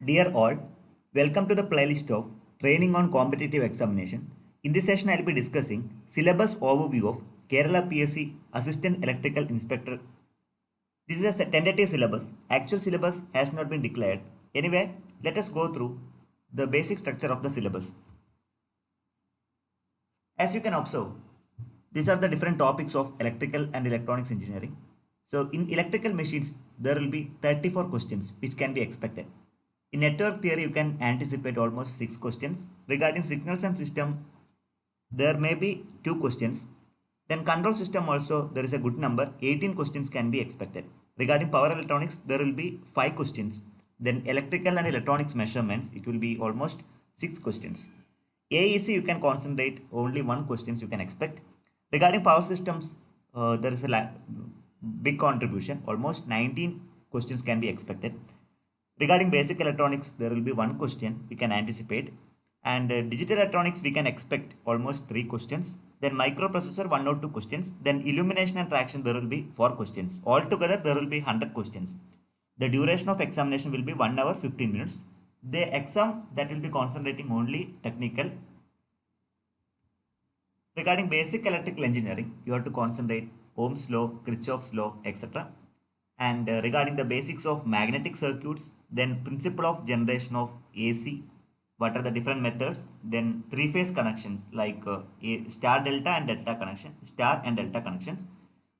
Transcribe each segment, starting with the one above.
Dear all, welcome to the playlist of Training on Competitive Examination. In this session, I'll be discussing syllabus overview of Kerala PSC Assistant Electrical Inspector. This is a tentative syllabus. Actual syllabus has not been declared. Anyway, let us go through the basic structure of the syllabus. As you can observe, these are the different topics of electrical and electronics engineering. So in electrical machines, there will be 34 questions which can be expected. In network theory, you can anticipate almost 6 questions. Regarding signals and system, there may be 2 questions. Then control system also, there is a good number, 18 questions can be expected. Regarding power electronics, there will be 5 questions. Then electrical and electronics measurements, it will be almost 6 questions. AEC, you can concentrate only 1 questions you can expect. Regarding power systems, there is a big contribution, almost 19 questions can be expected. Regarding basic electronics, there will be 1 question we can anticipate. And digital electronics, we can expect almost 3 questions. Then microprocessor, 1 or 2 questions. Then illumination and traction, there will be 4 questions. Altogether, there will be 100 questions. The duration of examination will be 1 hour 15 minutes. The exam that will be concentrating only technical. Regarding basic electrical engineering, you have to concentrate Ohm's law, Kirchhoff's law, etc. And regarding the basics of magnetic circuits, then principle of generation of AC, what are the different methods, then three-phase connections like a star delta and delta connection, star and delta connections,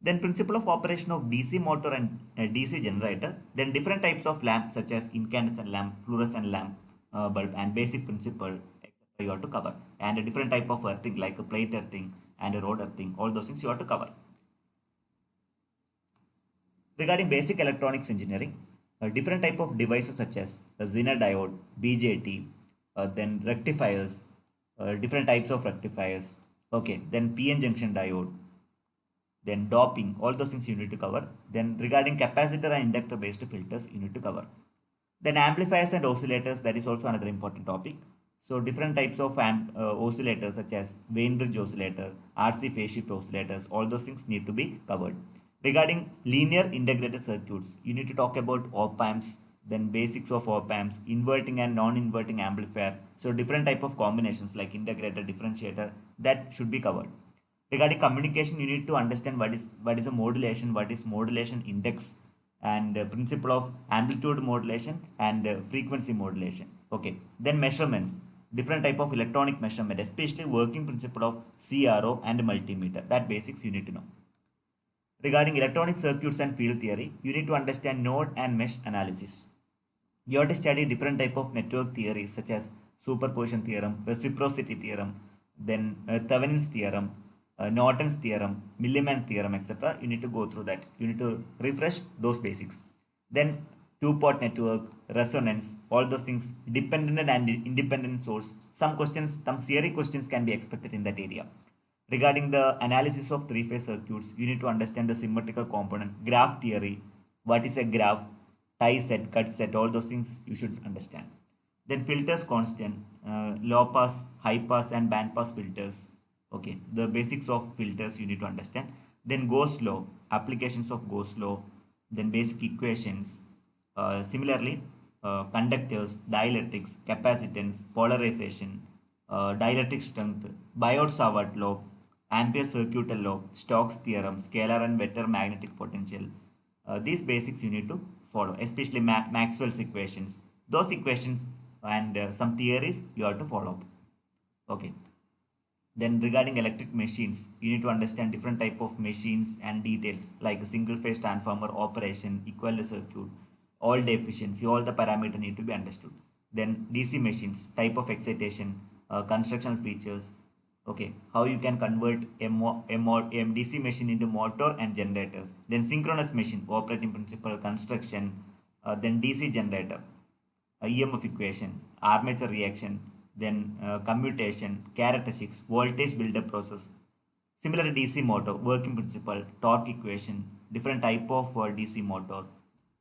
then principle of operation of DC motor and DC generator, then different types of lamps such as incandescent lamp, fluorescent lamp, bulb, and basic principle, etc. you have to cover, and a different type of earthing like a plate earthing and a rod earthing, all those things you have to cover. Regarding basic electronics engineering, different type of devices such as a Zener diode, BJT, then rectifiers, different types of rectifiers, okay, then PN junction diode, then doping, all those things you need to cover. Then regarding capacitor and inductor based filters, you need to cover. Then amplifiers and oscillators, that is also another important topic. So different types of oscillators such as Wien bridge oscillator, RC phase shift oscillators, all those things need to be covered. Regarding linear integrated circuits, you need to talk about op amps, then basics of op amps, inverting and non-inverting amplifier. So different type of combinations like integrator, differentiator, that should be covered. Regarding communication, you need to understand what is a modulation, what is modulation index, and principle of amplitude modulation and frequency modulation. Okay, then measurements, different type of electronic measurement, especially working principle of CRO and multimeter. That basics you need to know. Regarding electronic circuits and field theory, you need to understand node and mesh analysis. You have to study different type of network theories such as superposition theorem, reciprocity theorem, then Thevenin's theorem, Norton's theorem, Milliman theorem, etc. You need to go through that. You need to refresh those basics. Then two-port network, resonance, all those things, dependent and independent source. Some questions, some theory questions can be expected in that area. Regarding the analysis of three-phase circuits, you need to understand the symmetrical component, graph theory, what is a graph, tie set, cut set, all those things you should understand. Then filters constant, low pass, high pass and band pass filters. Okay, the basics of filters you need to understand. Then Gauss law, applications of Gauss law, then basic equations. Similarly, conductors, dielectrics, capacitance, polarization, dielectric strength, Biot-Savart law, Ampere circuital law, Stokes theorem, scalar and vector magnetic potential. These basics you need to follow, especially Maxwell's equations. Those equations and some theories you have to follow up. Okay. Then regarding electric machines, you need to understand different type of machines and details like single phase transformer operation, equivalent circuit, all the efficiency, all the parameter need to be understood. Then DC machines, type of excitation, construction features, okay, how you can convert DC machine into motor and generators. Then synchronous machine, operating principle, construction, then DC generator, EMF equation, armature reaction, then commutation, characteristics, voltage buildup process. Similar DC motor, working principle, torque equation, different type of DC motor.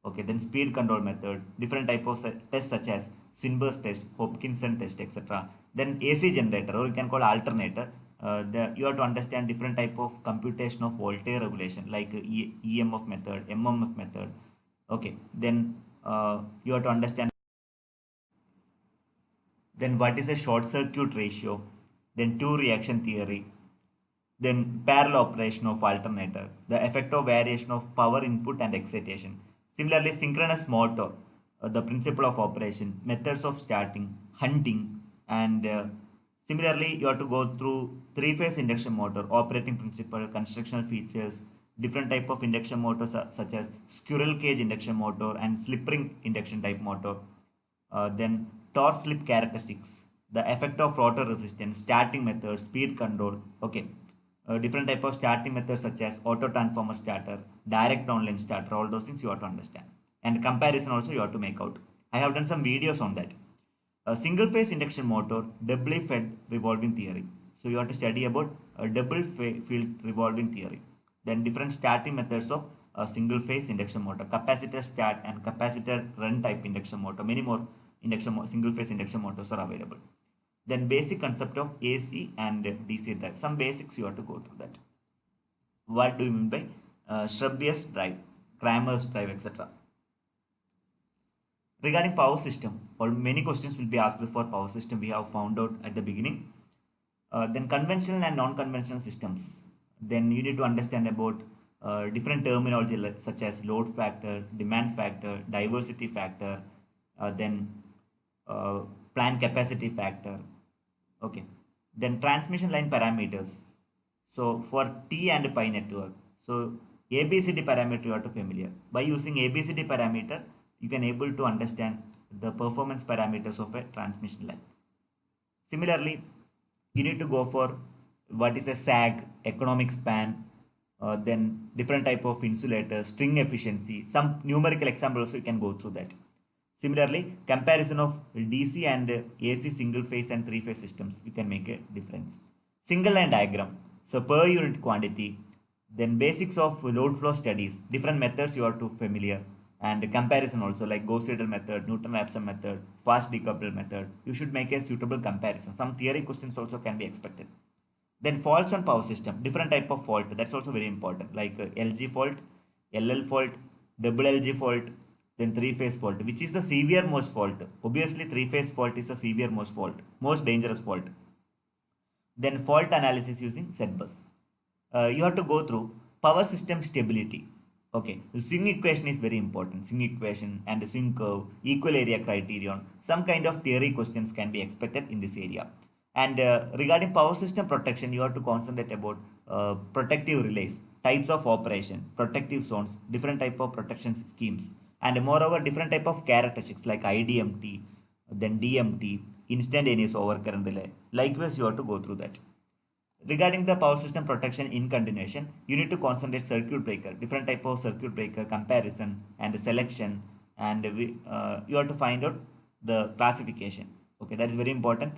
Okay, then speed control method, different type of tests such as Swinburne's test, Hopkinson test, etc. Then AC generator, or you can call alternator. You have to understand different type of computation of voltage regulation like EMF method, MMF method. Okay, then you have to understand then what is a short circuit ratio, then two reaction theory, then parallel operation of alternator, the effect of variation of power input and excitation. Similarly, synchronous motor, the principle of operation, methods of starting, hunting, and similarly, you have to go through three-phase induction motor, operating principle, constructional features, different type of induction motors such as squirrel cage induction motor and slip ring induction type motor. Then torque slip characteristics, the effect of rotor resistance, starting method, speed control. Okay, different type of starting methods such as auto transformer starter, direct online starter, all those things you have to understand. And comparison also you have to make out. I have done some videos on that. A single phase induction motor, doubly fed revolving theory. So you have to study about a field revolving theory. Then different starting methods of a single phase induction motor, capacitor start and capacitor run type induction motor. Many more single phase induction motors are available. Then basic concept of AC and DC drive. Some basics you have to go through that. What do you mean by Shrubbius drive, Kramer's drive, etc. Regarding power system, or many questions will be asked for power system. We have found out at the beginning. Then conventional and non-conventional systems. Then you need to understand about different terminology such as load factor, demand factor, diversity factor, then plant capacity factor. Okay. Then transmission line parameters. So for T and pi network, so ABCD parameter you are to familiar. By using ABCD parameter, you can able to understand the performance parameters of a transmission line. Similarly, you need to go for what is a sag, economic span, then different type of insulators, string efficiency, some numerical example also you can go through that. Similarly, comparison of DC and AC single phase and three phase systems, you can make a difference. Single line diagram, so per unit quantity, then basics of load flow studies, different methods you are to familiar, and comparison also like Gauss-Seidel method, Newton-Raphson method, fast decoupled method. You should make a suitable comparison. Some theory questions also can be expected. Then faults on power system, different type of fault. That's also very important, like LG fault, LL fault, double LG fault, then three-phase fault. Which is the severe most fault? Obviously, three-phase fault is a severe most fault, most dangerous fault. Then fault analysis using Z-bus. You have to go through power system stability. Okay, the swing equation is very important. Swing equation and the swing curve, equal area criterion. Some kind of theory questions can be expected in this area. And regarding power system protection, you have to concentrate about protective relays, types of operation, protective zones, different type of protection schemes, and moreover different type of characteristics like IDMT, then DMT, instantaneous overcurrent relay. Likewise, you have to go through that. Regarding the power system protection in continuation, you need to concentrate circuit breaker, different type of circuit breaker comparison and selection, and you have to find out the classification. Okay, that is very important.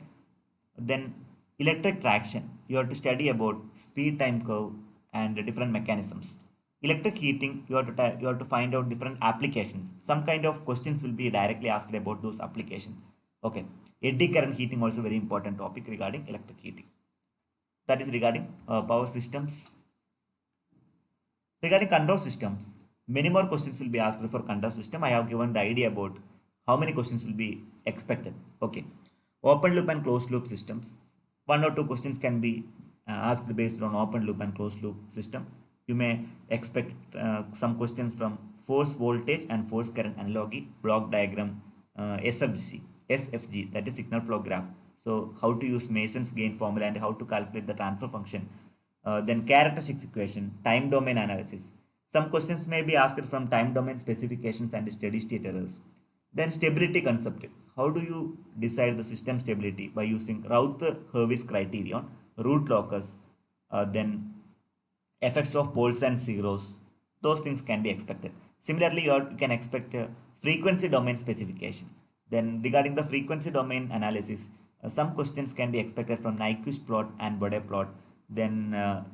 Then electric traction, you have to study about speed time curve and different mechanisms. Electric heating, you have to find out different applications. Some kind of questions will be directly asked about those applications. Okay, eddy current heating also very important topic regarding electric heating. That is regarding power systems. Regarding control systems, many more questions will be asked for control system. I have given the idea about how many questions will be expected. Okay, open loop and closed loop systems. One or two questions can be asked based on open loop and closed loop system. You may expect some questions from force voltage and force current analogy, block diagram, SFG, that is signal flow graph. So how to use Mason's gain formula and how to calculate the transfer function. Then characteristics equation, time domain analysis. Some questions may be asked from time domain specifications and steady state errors. Then stability concept. How do you decide the system stability? By using Routh-Hurwitz criterion, root locus, then effects of poles and zeros. Those things can be expected. Similarly, you can expect frequency domain specification. Then regarding the frequency domain analysis, some questions can be expected from Nyquist plot and Bode plot. Then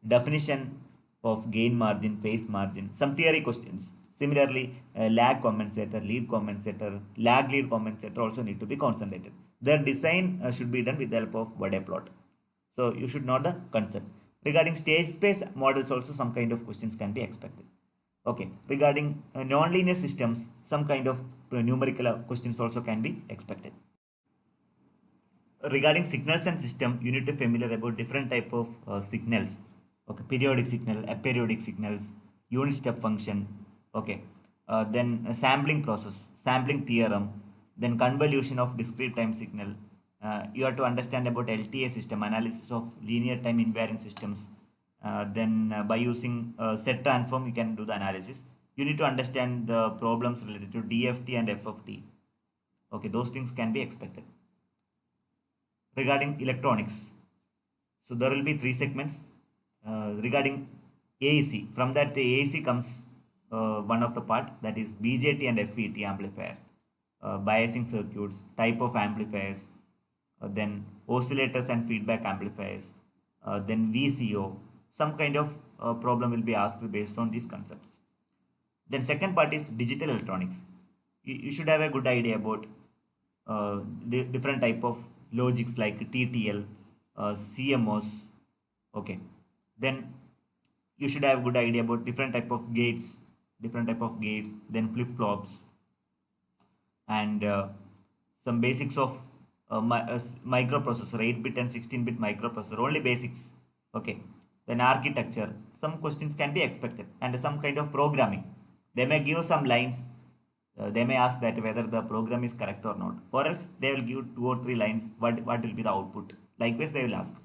definition of gain margin, phase margin, some theory questions. Similarly, lag compensator, lead compensator, lag lead compensator also need to be concentrated. Their design should be done with the help of Bode plot. So you should know the concept. Regarding stage space models also some kind of questions can be expected. Okay, regarding nonlinear systems, some kind of numerical questions also can be expected. Regarding signals and system, you need to familiar about different type of signals. Okay, periodic signal, aperiodic signals, unit step function. Okay, then a sampling process, sampling theorem, then convolution of discrete time signal. You have to understand about LTA system, analysis of linear time invariant systems. Then by using set transform, you can do the analysis. You need to understand problems related to DFT and FFT. Okay, those things can be expected. Regarding electronics, so there will be three segments. Regarding AEC, from that AEC comes one of the part, that is BJT and FET amplifier, biasing circuits, type of amplifiers, then oscillators and feedback amplifiers, then VCO. Some kind of problem will be asked based on these concepts. Then second part is digital electronics. You should have a good idea about different type of logics like TTL, CMOS. Okay, then you should have good idea about different type of gates, then flip flops, and some basics of microprocessor, 8-bit and 16-bit microprocessor, only basics. Okay, then architecture, some questions can be expected, and some kind of programming. They may give some lines. They may ask that whether the program is correct or not, or else they will give 2 or 3 lines. What will be the output? Likewise, they will ask.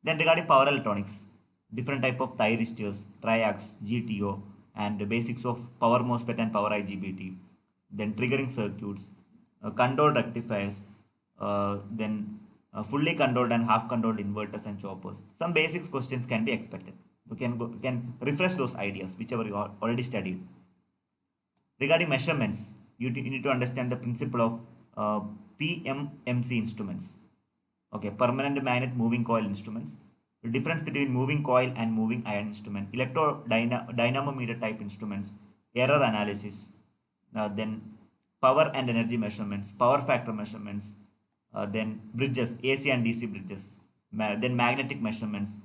Then regarding power electronics, different type of thyristors, triacs, GTO, and the basics of power MOSFET and power IGBT. Then triggering circuits, controlled rectifiers, then fully controlled and half controlled inverters and choppers. Some basics questions can be expected. You can refresh those ideas whichever you already studied. Regarding measurements, you need to understand the principle of PMMC instruments. Okay, permanent magnet moving coil instruments. The difference between moving coil and moving iron instrument, dynamometer type instruments, error analysis, then power and energy measurements, power factor measurements, then bridges, AC and DC bridges, then magnetic measurements,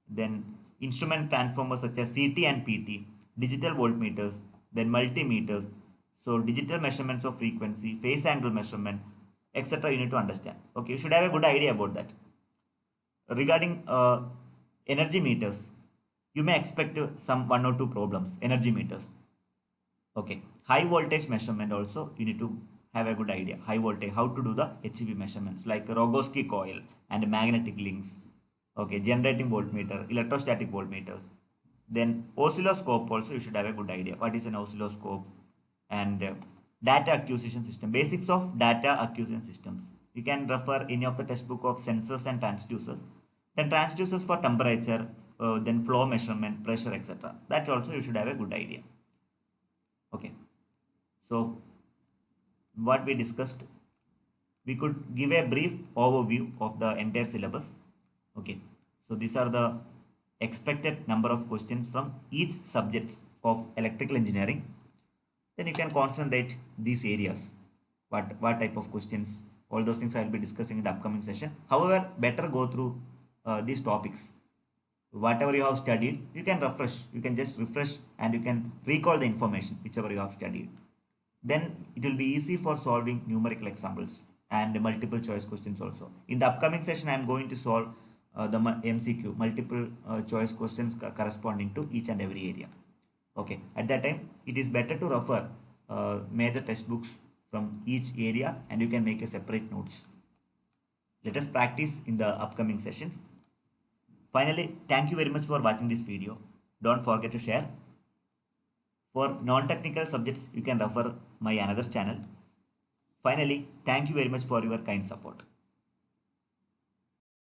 then instrument transformers such as CT and PT, digital voltmeters, then multimeters. So digital measurements of frequency, phase angle measurement, etc. You need to understand. Okay, you should have a good idea about that. Regarding energy meters, you may expect some 1 or 2 problems. Energy meters. Okay, high voltage measurement also you need to have a good idea. High voltage, how to do the HV measurements like Rogowski coil and magnetic links. Okay, generating voltmeter, electrostatic voltmeters. Then oscilloscope also you should have a good idea. What is an oscilloscope? And data acquisition system, basics of data acquisition systems. You can refer any of the textbook of sensors and transducers. Then transducers for temperature, then flow measurement, pressure, etc. That also you should have a good idea. Okay, so what we discussed, we could give a brief overview of the entire syllabus. Okay, so these are the expected number of questions from each subjects of electrical engineering. Then you can concentrate these areas. What type of questions, all those things I will be discussing in the upcoming session. However, better go through these topics. Whatever you have studied, you can refresh. You can just refresh and you can recall the information whichever you have studied. Then it will be easy for solving numerical examples and multiple choice questions also. In the upcoming session, I am going to solve the MCQ, multiple choice questions corresponding to each and every area. Okay, at that time, it is better to refer major textbooks from each area and you can make a separate notes. Let us practice in the upcoming sessions. Finally, thank you very much for watching this video. Don't forget to share. For non-technical subjects, you can refer my another channel. Finally, thank you very much for your kind support.